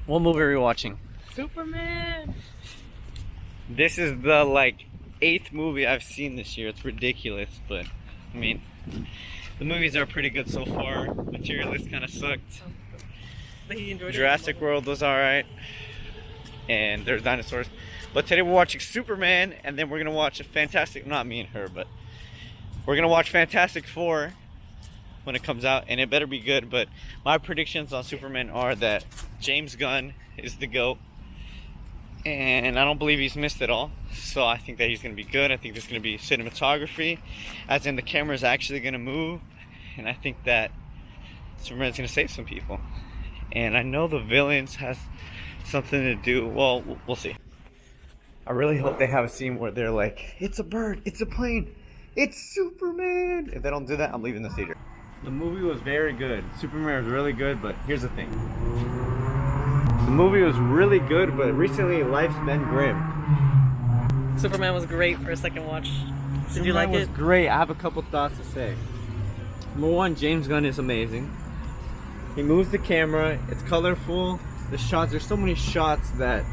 What movie are we watching? Superman! This is the like 8th movie I've seen this year. It's ridiculous, but I mean, the movies are pretty good so far. Materialist kind of sucked. But he enjoyed Jurassic World was alright. And there's dinosaurs. But today we're watching Superman, and then we're gonna watch a Fantastic, not me and her, but we're gonna watch Fantastic Four when it comes out, and it better be good. But my predictions on Superman are that James Gunn is the GOAT, and I don't believe he's missed at all. So I think that he's gonna be good. I think there's gonna be cinematography, as in the camera's actually gonna move, and I think that Superman's gonna save some people. And I know the villains has something to do. Well, we'll see. I really hope they have a scene where they're like, "It's a bird, it's a plane, it's Superman." If they don't do that, I'm leaving the theater. The movie was very good. Superman was really good, but here's the thing. The movie was really good, but recently life's been grim. Superman was great for a second watch. Did Superman you like was it? Great. I have a couple thoughts to say. Number one, James Gunn is amazing. He moves the camera. It's colorful. The shots. There's so many shots that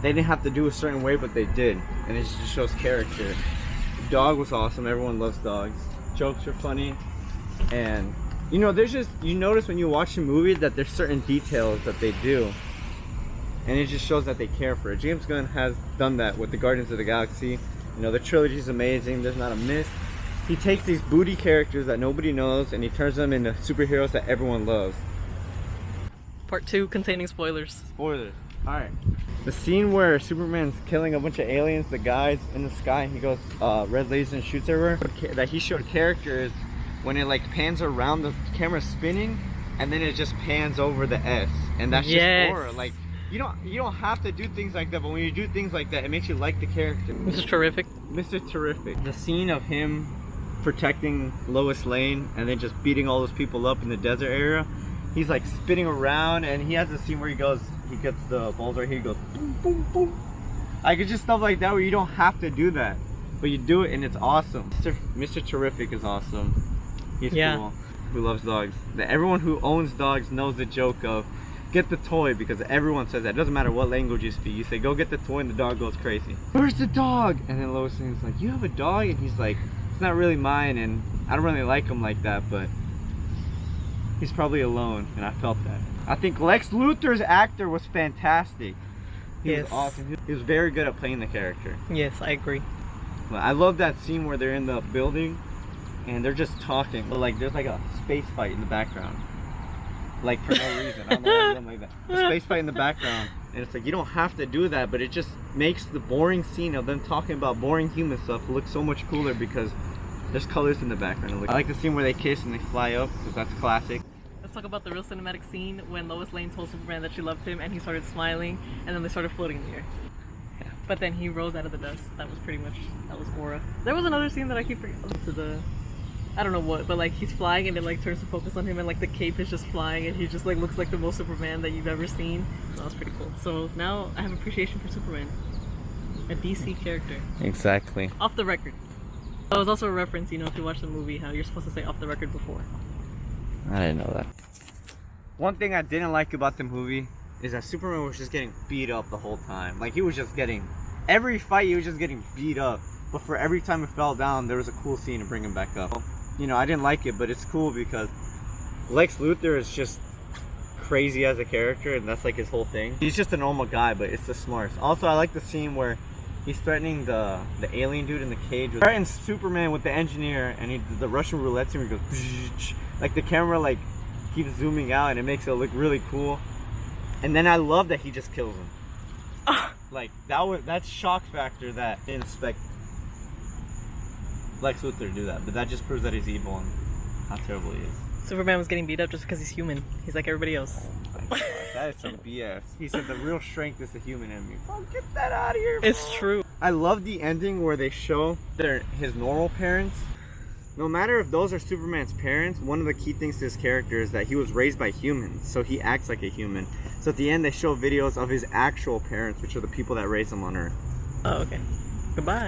they didn't have to do a certain way, but they did, and it just shows character. The dog was awesome. Everyone loves dogs. Jokes are funny, and you know, there's just, you notice when you watch a movie that there's certain details that they do, and it just shows that they care for it. James Gunn has done that with the Guardians of the Galaxy. You know, the trilogy is amazing. There's not a miss. He takes these booty characters that nobody knows and he turns them into superheroes that everyone loves. Part 2 containing spoilers. Spoilers. Alright. The scene where Superman's killing a bunch of aliens, the guys in the sky, he goes red laser and shoots everywhere. That he showed characters when it like pans around, the camera spinning, and then it just pans over the S. And that's just horror. Like, you don't have to do things like that, but when you do things like that, it makes you like the character. Mr. Terrific. Mr. Terrific. The scene of him protecting Lois Lane and then just beating all those people up in the desert area. He's like spinning around, and he has a scene where he gets the balls right here, he goes boom, boom, boom. Like, it's just stuff like that where you don't have to do that, but you do it and it's awesome. Mr. Terrific is awesome. He's cool. Who loves dogs. Everyone who owns dogs knows the joke of get the toy, because everyone says that. It doesn't matter what language you speak. You say go get the toy and the dog goes crazy. Where's the dog? And then Lois Lane's like, you have a dog? And he's like, it's not really mine, and I don't really like him like that, but he's probably alone, and I felt that. I think Lex Luthor's actor was fantastic. He was awesome. He was very good at playing the character. Yes, I agree. I love that scene where they're in the building and they're just talking, but like there's like a space fight in the background, like for no reason. I don't know why something like that. A space fight in the background, and it's like you don't have to do that, but it just makes the boring scene of them talking about boring human stuff look so much cooler because there's colors in the background. I like the scene where they kiss and they fly up, because that's classic. Let's talk about the real cinematic scene when Lois Lane told Superman that she loved him and he started smiling, and then they started floating in the air. Yeah. But then he rose out of the dust. That was pretty much, that was aura. There was another scene that I keep forgetting. To the, I don't know what, but like he's flying and it like turns to focus on him and like the cape is just flying and he just like looks like the most Superman that you've ever seen. That was pretty cool. So now I have appreciation for Superman. A DC character. Exactly. Off the record. That was also a reference, you know, if you watch the movie, how you're supposed to say off the record before. I didn't know that. One thing I didn't like about the movie is that Superman was just getting beat up the whole time. Like, he was just getting, every fight he was just getting beat up. But for every time it fell down, there was a cool scene to bring him back up. You know, I didn't like it, but it's cool because Lex Luthor is just crazy as a character, and that's like his whole thing. He's just a normal guy, but it's the smarts. Also, I like the scene where he's threatening the alien dude in the cage. Threatens Superman with the engineer, and the Russian roulette scene where he goes, like the camera like keeps zooming out, and it makes it look really cool. And then I love that he just kills him. Like that's shock factor that I didn't expect Lex Luthor to do that, but that just proves that he's evil and how terrible he is. Superman was getting beat up just because he's human. He's like everybody else. Oh my God, that is some BS. He said the real strength is the human in me. Oh, get that out of here, bro. It's true. I love the ending where they show his normal parents. No matter if those are Superman's parents, one of the key things to his character is that he was raised by humans, so he acts like a human. So at the end, they show videos of his actual parents, which are the people that raised him on Earth. Oh, okay. Goodbye.